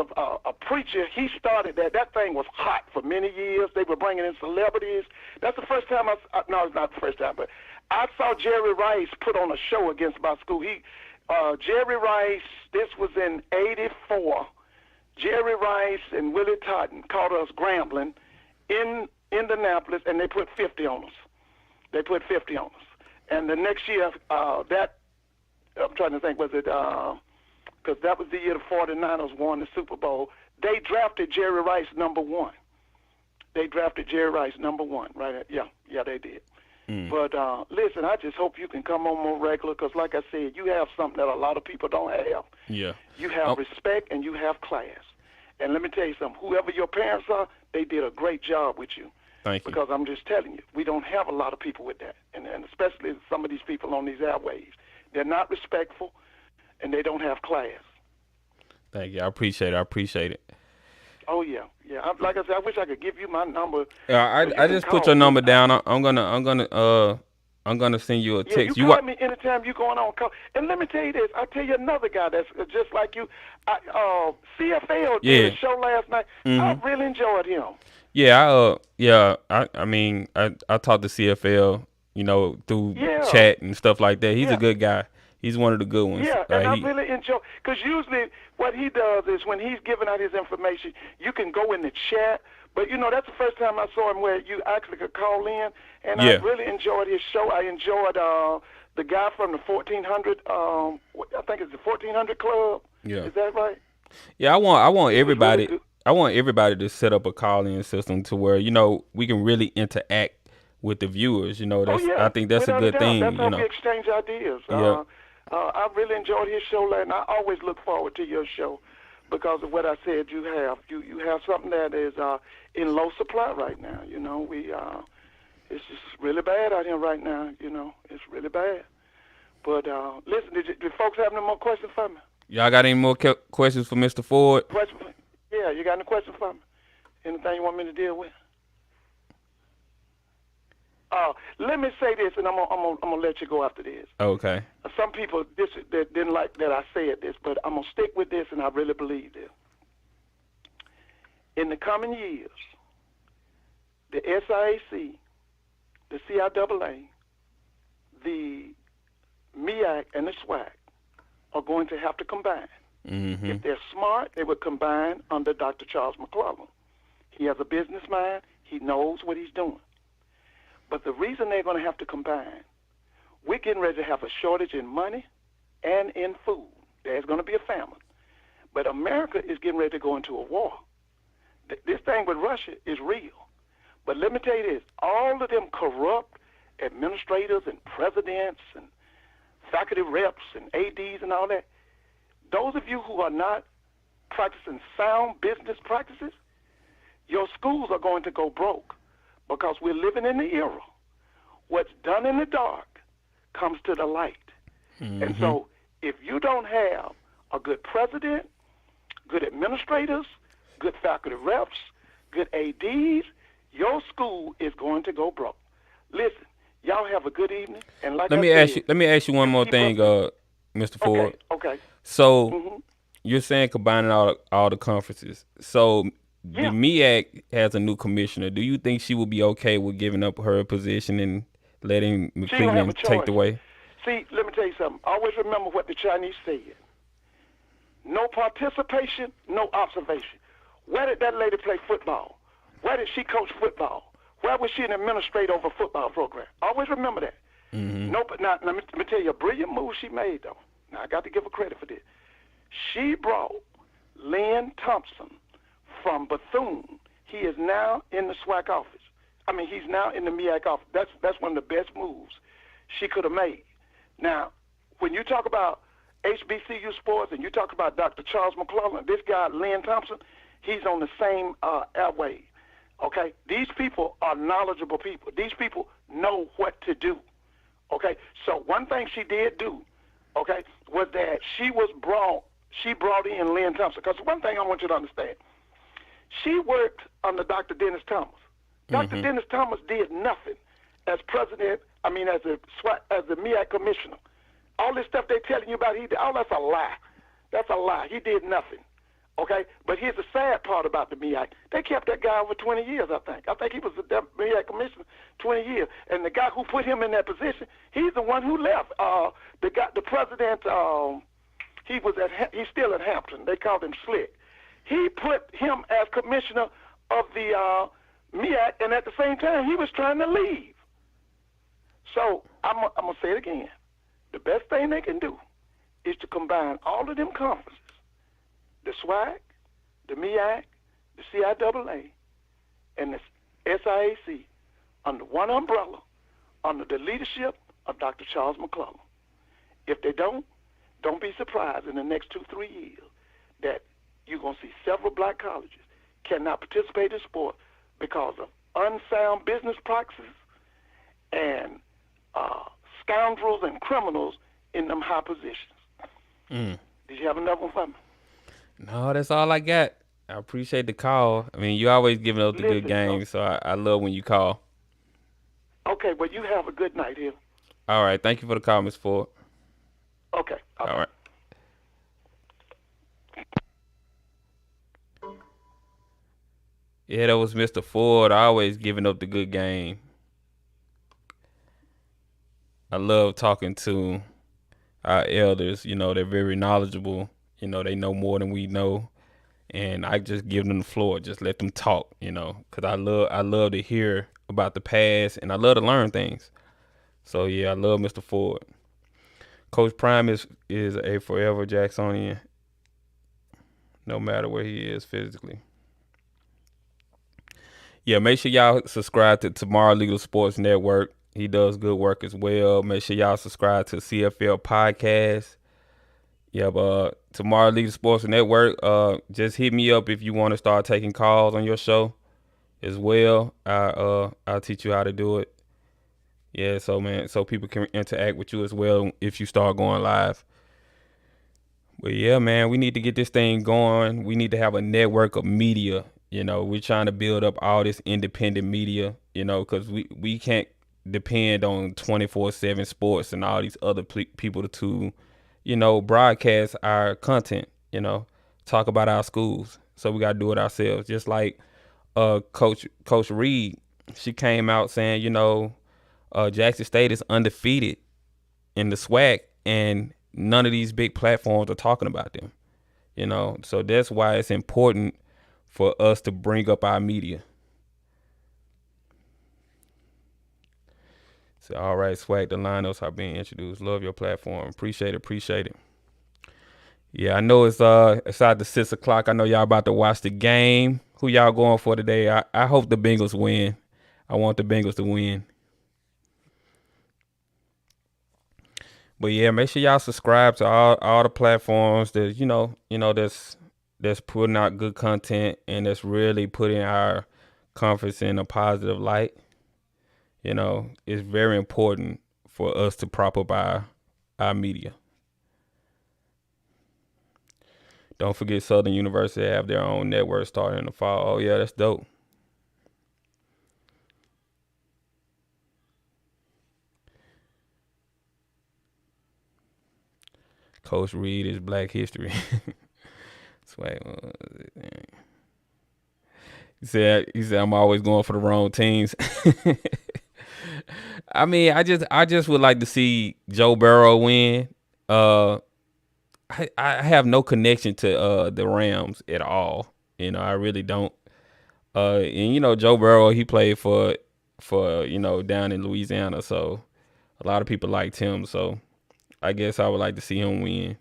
a preacher. He started that. That thing was hot for many years. They were bringing in celebrities. That's the first time no, it's not the first time, but I saw Jerry Rice put on a show against my school. Jerry Rice, this was in '84. Jerry Rice and Willie Totten caught us grambling in Indianapolis, and they put 50 on us. And the next year, I'm trying to think, was it, because that was the year the 49ers won the Super Bowl. They drafted Jerry Rice number one. Right? Yeah, they did. But listen, I just hope you can come on more regular because, like I said, you have something that a lot of people don't have. Yeah. You have respect and you have class. And let me tell you something. Whoever your parents are, they did a great job with you. Thank you. Because I'm just telling you, we don't have a lot of people with that. And especially some of these people on these airways. They're not respectful, and they don't have class. Thank you. I appreciate it. Oh, yeah. Like I said, I wish I could give you my number. Yeah, I just put your number down. I'm gonna send you a text. You call me anytime you going on call. And let me tell you this. I'll tell you another guy that's just like you. CFL did a show last night. I really enjoyed him. Yeah, I mean, I talked to CFL, through chat and stuff like that. He's a good guy. He's one of the good ones. Yeah, and I really enjoy, because usually what he does is when he's giving out his information, you can go in the chat, but that's the first time I saw him where you actually could call in, and I really enjoyed his show. I enjoyed the guy from the 1400, I think it's the 1400 Club. Yeah. Is that right? Yeah, I want everybody. Really, I want everybody to set up a call-in system to where we can really interact with the viewers. I think that's a good thing. That's how we exchange ideas. I really enjoyed his show, and I always look forward to your show because of what I said. You have something that is in low supply right now. It's just really bad out here right now. It's really bad. But listen, did folks have any more questions for me? Y'all got any more questions for Mr. Ford? Yeah, you got any questions for me? Anything you want me to deal with? Let me say this, and I'm gonna let you go after this. Okay. Some people that didn't like that I said this, but I'm gonna stick with this, and I really believe this. In the coming years, the SIAC, the CIAA, the MEAC, and the SWAC are going to have to combine. Mm-hmm. If they're smart, they would combine under Dr. Charles McClellan. He has a business mind. He knows what he's doing. But the reason they're going to have to combine, we're getting ready to have a shortage in money and in food. There's going to be a famine. But America is getting ready to go into a war. This thing with Russia is real. But let me tell you this, all of them corrupt administrators and presidents and faculty reps and ADs and all that, those of you who are not practicing sound business practices, your schools are going to go broke because we're living in the era. What's done in the dark comes to the light. Mm-hmm. And so if you don't have a good president, good administrators, good faculty reps, good ADs, your school is going to go broke. Listen, y'all have a good evening. And like let me ask you one more thing, Mr. Ford. Okay. So you're saying combining all the conferences. So the MEAC has a new commissioner. Do you think she will be okay with giving up her position and letting She don't have a McClellan take the choice. way. See, let me tell you something. Always remember what the Chinese said. No participation, no observation. Where did that lady play football? Where did she coach football? Where was she an administrator of a football program? Always remember that. No, but now let me tell you a brilliant move she made, though. Now, I got to give her credit for this. She brought Lynn Thompson from Bethune. He is now in the SWAC office. I mean, he's now in the MEAC office. That's one of the best moves she could have made. Now, when you talk about HBCU sports and you talk about Dr. Charles McClellan, this guy, Lynn Thompson, he's on the same airway. Okay? These people are knowledgeable people. These people know what to do. Okay? So one thing she did do, okay, was that she brought in Lynn Thompson. Because one thing I want you to understand, she worked under Dr. Dennis Thomas. Dr. Dennis Thomas did nothing as president, as the MEAC commissioner. All this stuff they're telling you about, that's a lie. That's a lie. He did nothing. Okay? But here's the sad part about the MEAC. They kept that guy over 20 years, I think. I think he was the MEAC commissioner 20 years. And the guy who put him in that position, he's the one who left. The president, he's still at Hampton. They called him Slick. He put him as commissioner of the MEAC, and at the same time, he was trying to leave. So I'm going to say it again. The best thing they can do is to combine all of them conferences, the SWAC, the MEAC, the CIAA, and the SIAC, under one umbrella, under the leadership of Dr. Charles McClellan. If they don't be surprised in the next 2-3 years that you're going to see several black colleges cannot participate in sport because of unsound business practices and scoundrels and criminals in them high positions. Did you have another one for me? No, that's all I got. I appreciate the call. I mean, you always giving up the good game, so I love when you call. Okay, well, you have a good night here. All right. Thank you for the call, Ms. Ford. Okay. All right. Yeah, that was Mr. Ford, always giving up the good game. I love talking to our elders. You know, they're very knowledgeable. You know, they know more than we know. And I just give them the floor, just let them talk, you know, because I love to hear about the past, and I love to learn things. So, yeah, I love Mr. Ford. Coach Prime is a forever Jacksonian, no matter where he is physically. Yeah, make sure y'all subscribe to Tomorrow Legal Sports Network. He does good work as well. Make sure y'all subscribe to CFL Podcast. Yeah, Tomorrow Legal Sports Network. Just hit me up if you want to start taking calls on your show as well. I'll teach you how to do it. Yeah, so people can interact with you as well if you start going live. But yeah, man, we need to get this thing going. We need to have a network of media. You know, we're trying to build up all this independent media, you know, because we can't depend on 24/7 sports and all these other people to, you know, broadcast our content, you know, talk about our schools. So we got to do it ourselves. Just like Coach Reed, she came out saying, you know, Jackson State is undefeated in the SWAC, and none of these big platforms are talking about them, you know. So that's why it's important for us to bring up our media. So, all right, SWAC, the lineups are being introduced. Love your platform. Appreciate it. Yeah, I know it's after 6 o'clock. I know y'all about to watch the game. Who y'all going for today? I hope the Bengals win. I want the Bengals to win. But yeah, make sure y'all subscribe to all the platforms that you know that's putting out good content and that's really putting our conference in a positive light. You know, it's very important for us to prop up our media. Don't forget Southern University have their own network starting in the fall. Oh yeah, that's dope. Coach Reed is Black History. He said I'm always going for the wrong teams. I mean, I just would like to see Joe Burrow win. Uh, I have no connection to the Rams at all. I really don't. And Joe Burrow, he played for down in Louisiana, so a lot of people liked him. So I guess I would like to see him win.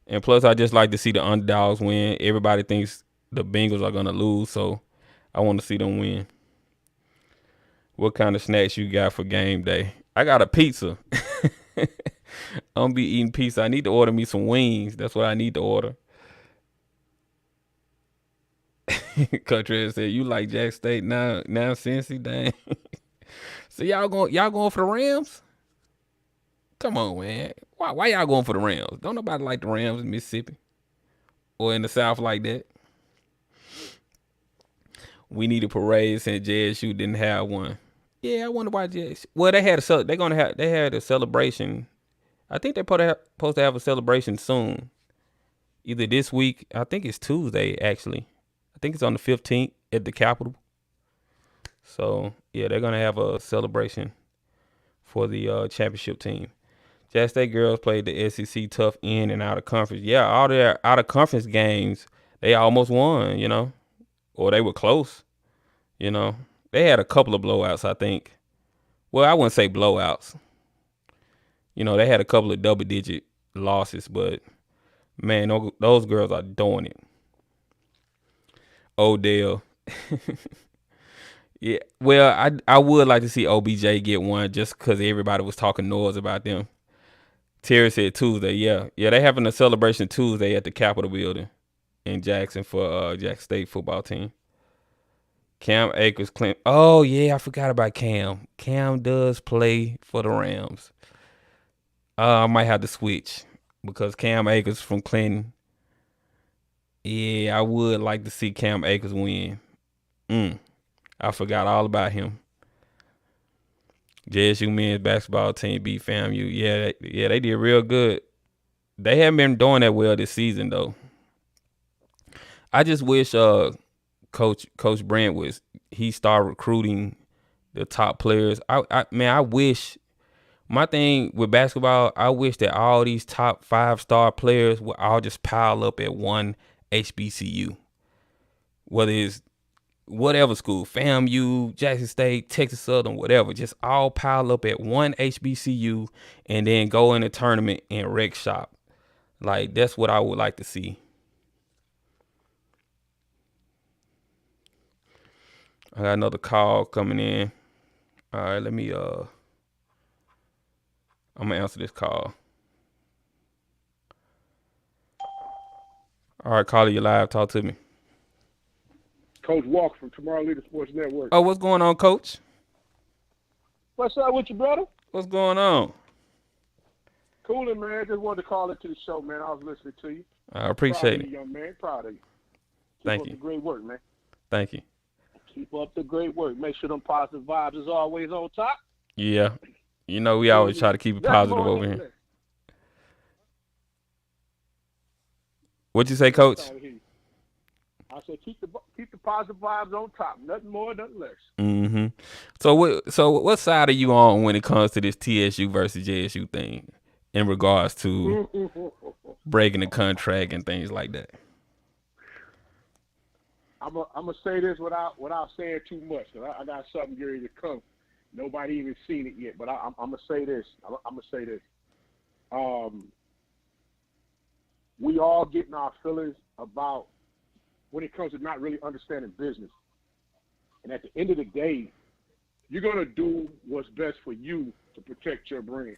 And plus, I just like to see the underdogs win. Everybody thinks the Bengals are gonna lose, so I want to see them win. What kind of snacks you got for game day? I got a pizza. I'm gonna be eating pizza. I need to order me some wings. That's what I need to order. Country said, "You like Jack State now, Cincy, dang." So y'all going for the Rams? Come on, man. Why y'all going for the Rams? Don't nobody like the Rams in Mississippi or in the South like that. We need a parade since JSU didn't have one. Yeah, I wonder why JSU. Well, they had they had a celebration. I think they're supposed to have a celebration soon. Either this week, I think it's Tuesday actually. I think it's on the 15th at the Capitol. So yeah, they're gonna have a celebration for the championship team. Jack State girls played the SEC tough in and out of conference. Yeah, all their out of conference games, they almost won, or they were close. They had a couple of blowouts, I think. Well, I wouldn't say blowouts. They had a couple of double-digit losses, but man, those girls are doing it. Odell. Yeah, well, I would like to see OBJ get one just because everybody was talking noise about them. Terry said Tuesday. Yeah, they having a celebration Tuesday at the Capitol Building in Jackson for Jackson State football team. Cam Akers, Clint. Oh yeah, I forgot about Cam. Cam does play for the Rams. I might have to switch because Cam Akers from Clinton. Yeah, I would like to see Cam Akers win. I forgot all about him. JSU men's basketball team beat FAMU. Yeah, they did real good. They haven't been doing that well this season though. I just wish Coach Brent he start recruiting the top players. I wish my thing with basketball, I wish that all these top 5-star players would all just pile up at one HBCU. Whether it's whatever school, FAMU, Jackson State, Texas Southern, whatever, just all pile up at one HBCU and then go in a tournament and rec shop. Like, that's what I would like to see. I got another call coming in. All right, let me I'm gonna answer this call. All right, caller, you live. Talk to me. Coach Walker from Tomorrow Leader Sports Network. Oh, what's going on, Coach? What's up with you, brother? What's going on? Coolin', man. Just wanted to call into the show, man. I was listening to you. I appreciate it. it. Young man. Proud of you. Thank Keep you. up the great work, man. Thank you. Keep up the great work. Make sure them positive vibes is always on top. Yeah. We always try to keep it positive over here. What'd you say, Coach? I said keep the positive vibes on top. Nothing more, nothing less. Mm-hmm. So what side are you on when it comes to this TSU versus JSU thing in regards to breaking the contract and things like that? I'm gonna say this without saying too much. I got something ready to come. Nobody even seen it yet, but I'm gonna say this. I'm gonna say this. We all getting our feelings about when it comes to not really understanding business. And at the end of the day, you're going to do what's best for you to protect your brand.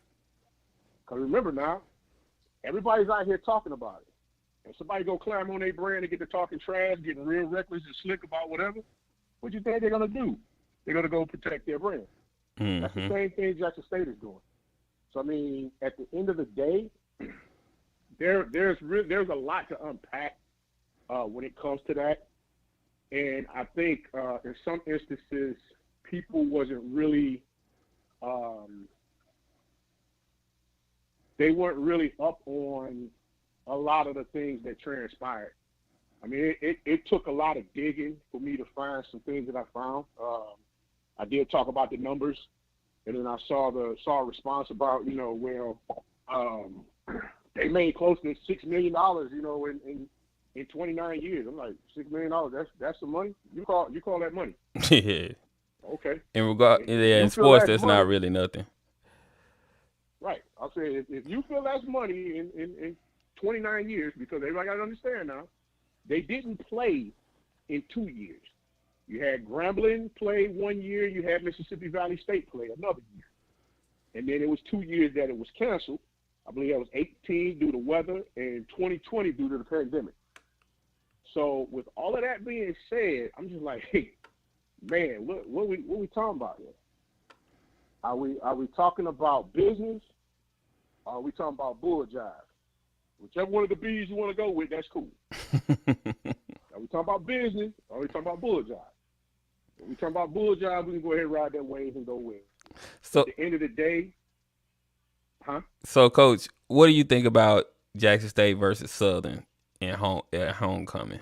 Because remember now, everybody's out here talking about it. If somebody go climb on their brand and get to talking trash, getting real reckless and slick about whatever, what do you think they're going to do? They're going to go protect their brand. Mm-hmm. That's the same thing Jackson State is doing. So, I mean, at the end of the day, there's a lot to unpack when it comes to that. And I think in some instances, people wasn't really they weren't really up on a lot of the things that transpired. I mean, it took a lot of digging for me to find some things that I found. I did talk about the numbers, and then I saw a response about, um, they made close to $6 million, in 29 years. I'm like, $6 million, that's some money. You call that money? Yeah. Okay. In You feel sports, that's that's money, not really nothing. right? I'm saying if you feel that's money in 29 years, because everybody got to understand now, they didn't play in 2 years. You had Grambling play 1 year. You had Mississippi Valley State play another year. And then it was 2 years that it was canceled. I believe that was 18 due to weather and 2020 due to the pandemic. So with all of that being said, I'm just like, hey, man, what we talking about here? Are we talking about business? Or are we talking about bull jive? Whichever one of the B's you want to go with, that's cool. Are we talking about business? Or are we talking about bull jive? If we talking about bull jive, we can go ahead and ride that wave and go with it. So At the end of the day, So, Coach, what do you think about Jackson State versus Southern at homecoming?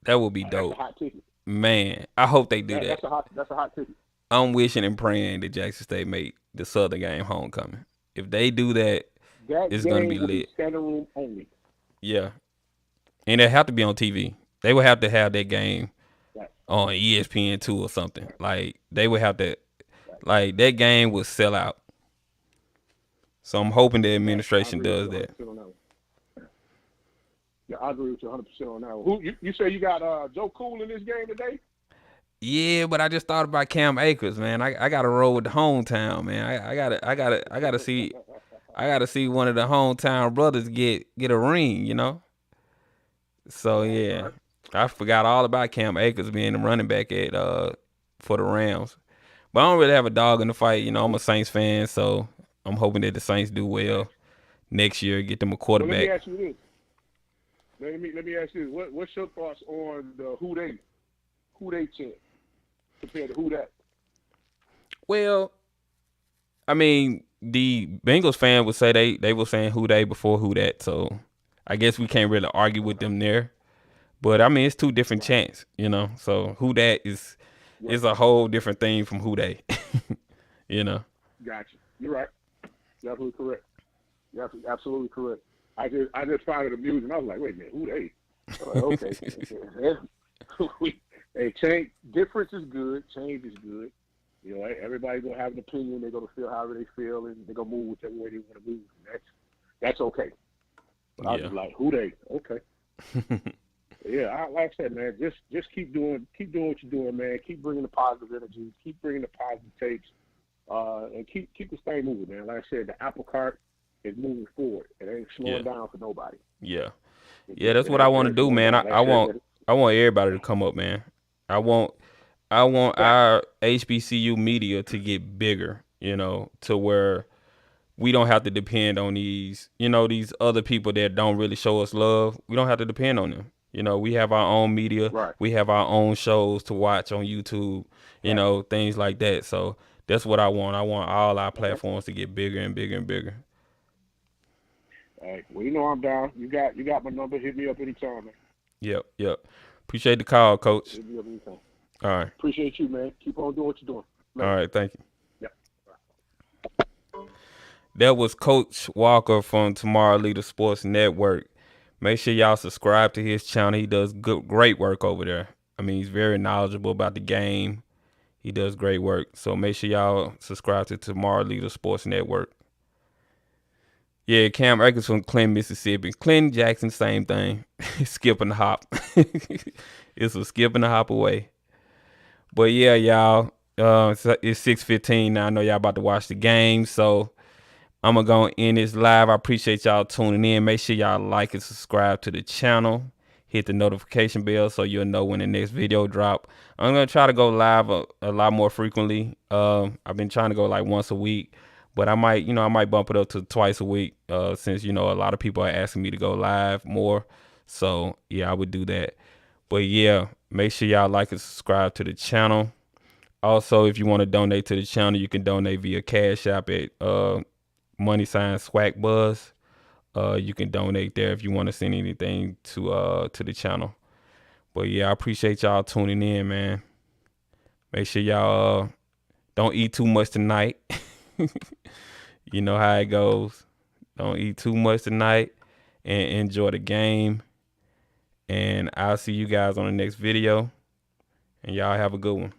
That would be That's a dope, hot ticket. man. I hope they do that. That's a hot ticket. I'm wishing and praying that Jackson State make the Southern game homecoming. If they do that, That it's game gonna be will lit. standing room only. Yeah, and it have to be on TV. They would have to have that game Right. on ESPN2 or something. Like they would have to, like that game would sell out. So I'm hoping the administration does that. Yeah, I agree with you 100% on that one. You say you got Joe Cool in this game today? Yeah, but I just thought about Cam Akers, man. I gotta roll with the hometown, man. I gotta see one of the hometown brothers get a ring, you know. So yeah, I forgot all about Cam Akers being the running back at for the Rams. But I don't really have a dog in the fight, you know. I'm a Saints fan, so I'm hoping that the Saints do well next year, get them a Well, let me quarterback. ask you this. Let me ask you this. What's your thoughts on the who they chant compared to who that? Well, I mean, the Bengals fan would say they were saying who they before who that, so I guess we can't really argue with them there. But I mean, it's two different chants, you know. So who that is a whole different thing from who they, you know. Gotcha. You're right. You're absolutely correct. You're absolutely correct. I just found it amusing. I was like, wait a minute, who they? I was like, okay. Hey, change difference is good. Change is good. You know, everybody's gonna have an opinion. They're gonna feel however they feel, and they're gonna move whichever way they want to move. That's okay. But I was just like, who they? Okay. Yeah, like I said, man, just keep doing what you're doing, man. Keep bringing the positive energy. Keep bringing the positive takes, and keep this thing moving, man. Like I said, the apple cart is moving forward. It ain't slowing down for nobody. Yeah, that's what I want to do, man. I want everybody to come up, man. I want our HBCU media to get bigger, you know, to where we don't have to depend on these other people that don't really show us love. We don't have to depend on them. You know, we have our own media. Right. We have our own shows to watch on YouTube, you know, things like that. So that's what I want. I want all our platforms to get bigger and bigger and bigger. All right. Well, you know I'm down. You got my number. Hit me up anytime, man. Yep. Appreciate the call, Coach. Hit me up anytime. All right. Appreciate you, man. Keep on doing what you're doing. All right. Thank you. Yeah. That was Coach Walker from Tomorrow Leader Sports Network. Make sure y'all subscribe to his channel. He does great work over there. I mean, he's very knowledgeable about the game. He does great work. So make sure y'all subscribe to Tomorrow Leader Sports Network. Yeah, Cam Akers from Clinton, Mississippi. Clinton Jackson, same thing. Skipping the hop. It's a skip and a hop away. But yeah, y'all, it's 6:15 now. I know y'all about to watch the game, so I'm going to go end this live. I appreciate y'all tuning in. Make sure y'all like and subscribe to the channel. Hit the notification bell so you'll know when the next video drop. I'm going to try to go live a lot more frequently. I've been trying to go like once a week, but I might bump it up to twice a week since, a lot of people are asking me to go live more. So, yeah, I would do that. But, yeah, make sure y'all like and subscribe to the channel. Also, if you want to donate to the channel, you can donate via Cash App at $SWAC Buzz. You can donate there if you want to send anything to the channel. But yeah, I appreciate y'all tuning in, man. Make sure y'all don't eat too much tonight. You know how it goes. Don't eat too much tonight and enjoy the game. And I'll see you guys on the next video. And y'all have a good one.